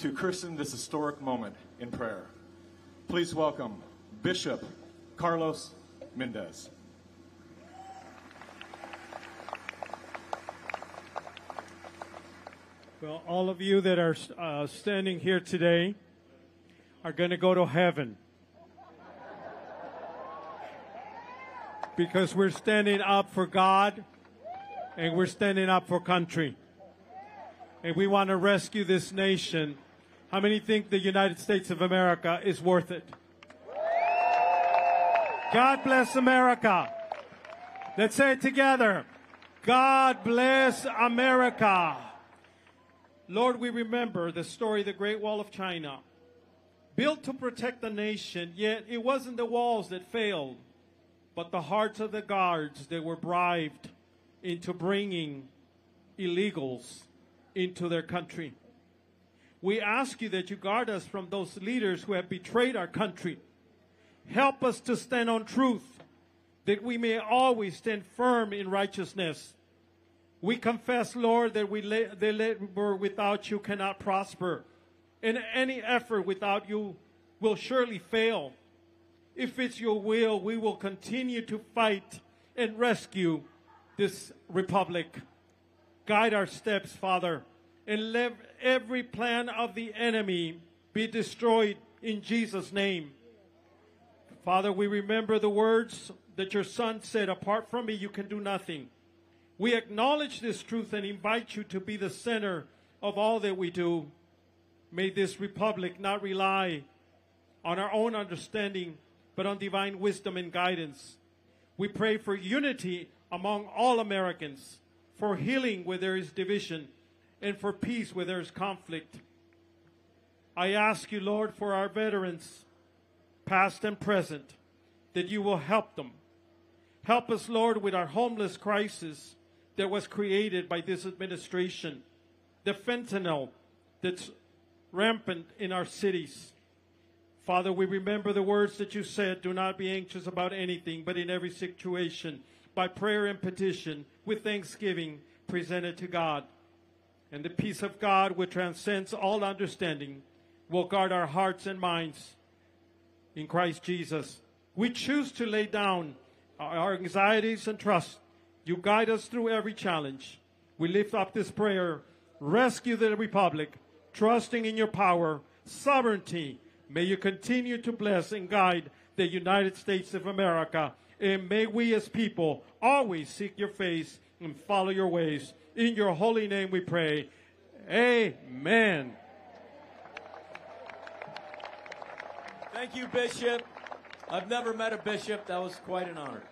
to christen this historic moment in prayer. Please welcome Bishop Carlos Mendez. Well, all of you that are standing here today are going to go to heaven. Because we're standing up for God and we're standing up for country. And we want to rescue this nation. How many think the United States of America is worth it? God bless America. Let's say it together. God bless America. Lord, we remember the story of the Great Wall of China. Built to protect the nation, yet it wasn't the walls that failed, but the hearts of the guards that were bribed into bringing illegals into their country. We ask you that you guard us from those leaders who have betrayed our country. Help us to stand on truth, that we may always stand firm in righteousness. We confess, Lord, that the labor without you cannot prosper, and any effort without you will surely fail. If it's your will, we will continue to fight and rescue this republic. Guide our steps, Father, and let every plan of the enemy be destroyed in Jesus' name. Father, we remember the words that your Son said, apart from me, you can do nothing. We acknowledge this truth and invite you to be the center of all that we do. May this republic not rely on our own understanding, but on divine wisdom and guidance. We pray for unity among all Americans, for healing where there is division, and for peace where there is conflict. I ask you, Lord, for our veterans, past and present, that you will help them. Help us, Lord, with our homeless crisis that was created by this administration, the fentanyl that's rampant in our cities. Father, we remember the words that you said, do not be anxious about anything, but in every situation, by prayer and petition, with thanksgiving, present it to God. And the peace of God, which transcends all understanding, will guard our hearts and minds in Christ Jesus. We choose to lay down our anxieties and trust. You guide us through every challenge. We lift up this prayer. Rescue the republic, trusting in your power, sovereignty. May you continue to bless and guide the United States of America. And may we as people always seek your face and follow your ways. In your holy name we pray. Amen. Thank you, Bishop. I've never met a bishop. That was quite an honor.